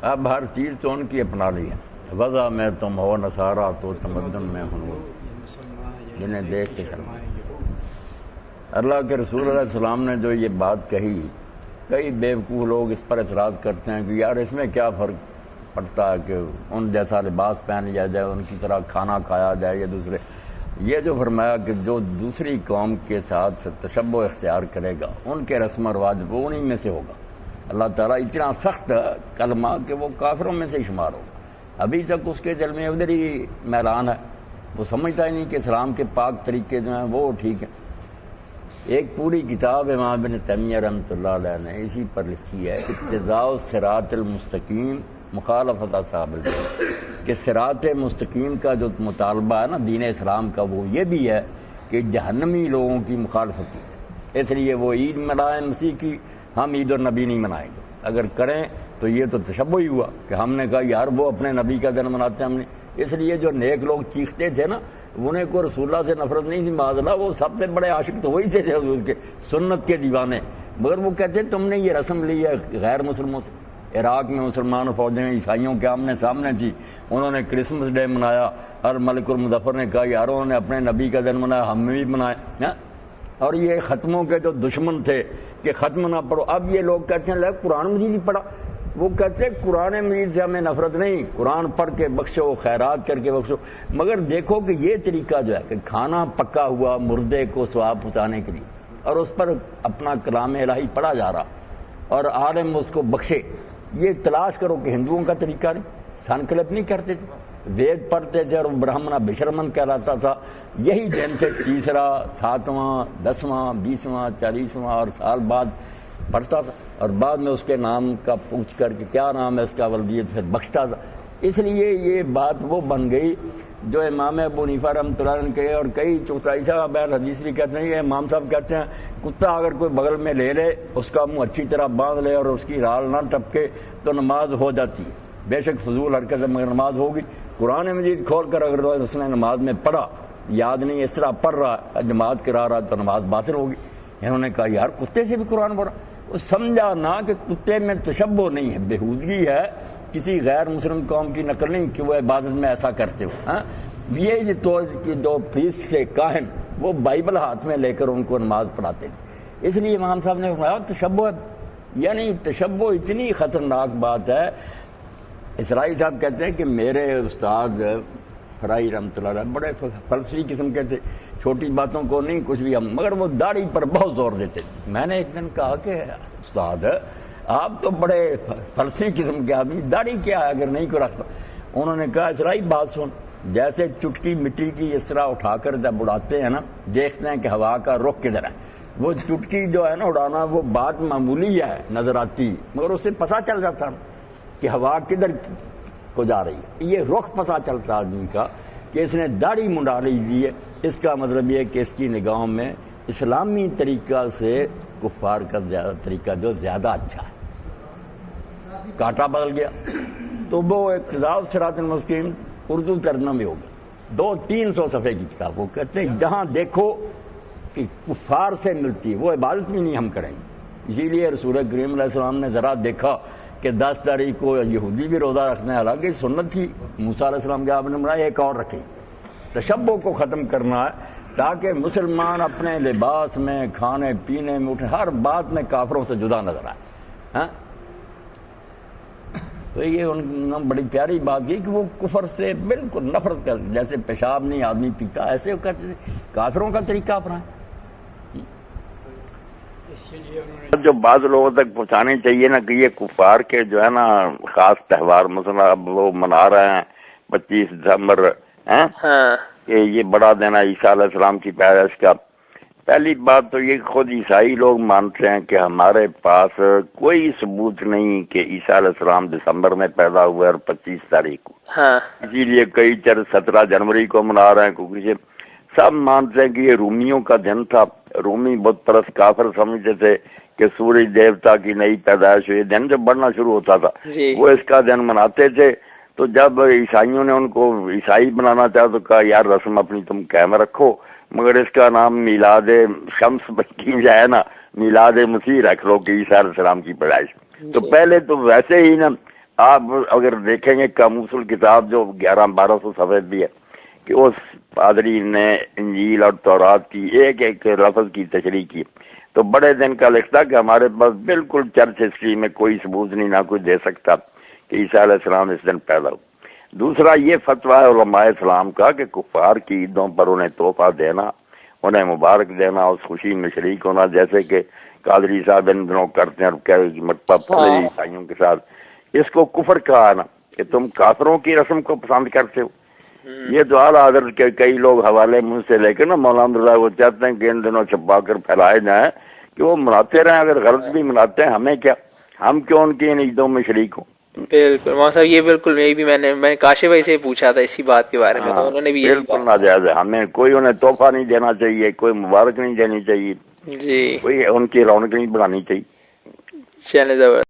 اب ہر چیز تو ان کی اپنا لی ہے، وضع میں تم ہو نصارہ تو تمدن میں ہنود، جنہیں دیکھ کے شرم۔ اللہ کے رسول علیہ السلام نے جو یہ بات کہی، کئی بیوقوف لوگ اس پر اعتراض کرتے ہیں کہ یار اس میں کیا فرق پڑتا ہے کہ ان جیسا لباس پہن لیا جائے، ان کی طرح کھانا کھایا جائے یا دوسرے۔ یہ جو فرمایا کہ جو دوسری قوم کے ساتھ تشبہ اختیار کرے گا ان کے رسم و رواج وہ انہیں میں سے ہوگا۔ اللہ تعالیٰ اتنا سخت کلمہ کہ وہ کافروں میں سے شمار ہوگا۔ ابھی تک اس کے دل میں ادھر ہی میلان ہے، وہ سمجھتا ہی نہیں کہ اسلام کے پاک طریقے جو ہیں وہ ٹھیک ہیں۔ ایک پوری کتاب امام ابن تیمیہ رحمۃ اللہ علیہ نے اسی پر لکھی ہے، اقتضاء الصراط المستقیم مخالفت اصحاب الجحیم، کہ صراط مستقیم کا جو مطالبہ ہے نا دین اسلام کا، وہ یہ بھی ہے کہ جہنمی لوگوں کی مخالفت کی، اس لیے وہ عید منائیں مسیح کی، ہم عید النبی نہیں منائیں گے۔ اگر کریں تو یہ تو تشبہ ہی ہوا کہ ہم نے کہا یار وہ اپنے نبی کا دن مناتے ہیں ہم نے۔ اس لیے جو نیک لوگ چیختے تھے نا، انہیں کو رسول اللہ سے نفرت نہیں تھی، معاذ اللہ وہ سب سے بڑے عاشق تو وہی تھے حضور کے، سنت کے دیوانے، مگر وہ کہتے تم نے یہ رسم لی ہے غیر مسلموں سے۔ عراق میں مسلمان فوجیں عیسائیوں کے آمنے سامنے تھی، انہوں نے کرسمس ڈے منایا، اور ملک المظفر نے کہا یار انہوں نے اپنے نبی کا دن منایا، ہم بھی منائے۔ اور یہ ختموں کے جو دشمن تھے کہ ختم نہ پڑھو، اب یہ لوگ کہتے ہیں لے قرآن مجید ہی پڑھا۔ وہ کہتے ہیں قرآن مجید سے ہمیں نفرت نہیں، قرآن پڑھ کے بخشو، خیرات کر کے بخشو، مگر دیکھو کہ یہ طریقہ جو ہے کہ کھانا پکا ہوا مردے کو ثواب پہنچانے کے لیے، اور اس پر اپنا کلام الہی پڑھا جا رہا اور عالم اس کو بخشے، یہ تلاش کرو کہ ہندوؤں کا طریقہ نہیں، سنکلپ نہیں کرتے تھے، وید پڑھتے تھے اور برہمنا بشرمن کہلاتا تھا۔ یہی دن تھے تیسرا، 7واں، 10واں، 20واں، 40واں، اور سال بعد پڑھتا تھا، اور بعد میں اس کے نام کا پوچھ کر کے کیا نام ہے اس کا ولدیت پھر بخشتا تھا۔ اس لیے یہ بات وہ بن گئی جو امام ابو حنیفہ رحمۃ اللہ نے کہے، اور کئی چوتھائی صاحب حدیث بھی کہتے ہیں، یہ امام صاحب کہتے ہیں کتا اگر کوئی بغل میں لے لے، اس کا منہ اچھی طرح باندھ لے اور اس کی رال نہ ٹپکے تو نماز ہو جاتی ہے۔ بے شک فضول حرکت ہے مگر نماز ہوگی۔ قرآن مجید کھول کر اگر اس نے نماز میں پڑھا، یاد نہیں اس طرح پڑھ رہا، جماعت کرا رہا تو نماز باطل ہوگی۔ انہوں نے کہا یار کتے سے بھی قرآن پڑھا، وہ سمجھا نہ کہ کتے میں تشبہ نہیں ہے، بےہودگی ہے، کسی غیر مسلم قوم کی نقل نہیں کہ وہ عبادت میں ایسا کرتے ہو۔ یہ جو پریسٹ تھے کاہن، وہ بائبل ہاتھ میں لے کر ان کو نماز پڑھاتے تھے۔ اس لیے امام صاحب نے فرمایا تشبہ ہے، یعنی تشبہ اتنی خطرناک بات ہے۔ اسرائی صاحب کہتے ہیں کہ میرے استاد فرائی رحمۃ اللہ علیہ بڑے فلسفی قسم کے تھے، چھوٹی باتوں کو نہیں کچھ بھی ہم، مگر وہ داڑھی پر بہت زور دیتے تھے۔ میں نے ایک دن کہا کہ استاد آپ تو بڑے فلسفی قسم کے آدمی، داڑھی کیا ہے اگر نہیں کو رکھتا؟ انہوں نے کہا اسرائی بات سن، جیسے چٹکی مٹی کی اس طرح اٹھا کر جب اڑاتے ہیں نا، دیکھتے ہیں کہ ہوا کا رخ کدھر ہے، وہ چٹکی جو ہے نا اڑانا، وہ بات معمولی ہے نظر آتی، مگر اس سے پتہ چل جاتا کہ ہوا کدھر کو جا رہی ہے۔ یہ رخ پتہ چلتا آدمی کا کہ اس نے داڑھی منڈا لی ہے، اس کا مطلب یہ کہ اس کی نگاہوں میں اسلامی طریقہ سے کفار کا طریقہ جو زیادہ اچھا ہے، کاٹا بدل گیا۔ تو وہ اقتضاء الصراط المستقیم اردو ترجمہ میں ہوگا، 200-300 صفحے کی کتاب۔ وہ کہتے ہیں جہاں دیکھو کہ کفار سے ملتی ہے وہ عبادت بھی نہیں ہم کریں گے۔ اسی لیے رسول کریم علیہ السلام نے ذرا دیکھا کہ 10 تاریخ کو یہودی بھی روزہ رکھنا ہے، حالانکہ سنت تھی موسیٰ علیہ السلام کے، آپ نے بنایا ایک اور رکھیں۔ تشبہ کو ختم کرنا ہے تاکہ مسلمان اپنے لباس میں، کھانے پینے میں، اٹھے ہر بات میں کافروں سے جدا نظر آئے۔ تو یہ ان بڑی پیاری بات کی کہ وہ کفر سے بالکل نفرت کر، جیسے پیشاب نہیں آدمی پیتا ایسے وہ کہتے تھے کافروں کا طریقہ اپنائیں۔ جو بعض لوگوں تک پہنچانی چاہیے نا کہ یہ کفار کے جو ہے نا خاص تہوار، مثلا اب وہ منا رہے ہیں 25 دسمبر کہ یہ بڑا دن ہے عیسیٰ علیہ السلام کی پیدائش کا۔ پہلی بات تو یہ خود عیسائی لوگ مانتے ہیں کہ ہمارے پاس کوئی ثبوت نہیں کہ عیسیٰ علیہ السلام دسمبر میں پیدا ہوئے اور 25 تاریخ کو، اسی لیے کئی 17 جنوری کو منا رہے ہیں، کیونکہ سب مانتے ہیں کہ یہ رومیوں کا دن تھا۔ رومی بت پرست کافر سمجھتے تھے کہ سورج دیوتا کی نئی پیدائش ہوئی، دن جب بڑھنا شروع ہوتا تھا وہ اس کا دن مناتے تھے۔ تو جب عیسائیوں نے ان کو عیسائی بنانا چاہا تو کہا یار رسم اپنی تم قائم رکھو، مگر اس کا نام میلاد شمس کی جائے نا، میلاد مسیح رکھ لو کہ عیسیٰ علیہ السلام کی پیدائش۔ تو پہلے تو ویسے ہی نا آپ اگر دیکھیں گے قاموس الکتاب جو 1100-1200 صفحے بھی ہے کہ اس پادری نے انجیل اور تورات کی ایک ایک لفظ کی تشریح کی، تو بڑے دن کا لکھتا کہ ہمارے پاس بالکل چرچ ہسٹری میں کوئی ثبوت نہیں، نہ کوئی دے سکتا کہ عیسیٰ علیہ السلام اس دن پیدا ہو۔ دوسرا یہ فتویٰ ہے علماء اسلام کا کہ کفار کی عیدوں پر انہیں تحفہ دینا، انہیں مبارک دینا، اس خوشی میں شریک ہونا، جیسے کہ قادری صاحب ان دنوں کرتے ہیں اور عیسائیوں کے ساتھ، اس کو کفر کہا نا کہ تم کافروں کی رسم کو پسند کرتے ہو۔ یہ تو اعلیٰ حضرت کے کئی لوگ حوالے منہ سے لے کے نا مولانا رضا وہ چاہتے ہیں کہ ان دنوں چھپا کر پھیلائے جائیں کہ وہ مناتے رہیں، اگر غلط بھی مناتے ہیں ہمیں کیا، ہم کیوں ان کی ان عیدوں میں شریک ہوں۔ بالکل مولانا صاحب، یہ بالکل میں نے کاشف بھائی سے پوچھا تھا اسی بات کے بارے میں، تو انہوں نے بھی بالکل ناجائز ہے، ہمیں کوئی انہیں تحفہ نہیں دینا چاہیے، کوئی مبارک نہیں دینی چاہیے، جی کوئی ان کی رونق نہیں بڑھانی چاہیے۔ چلے زبردست۔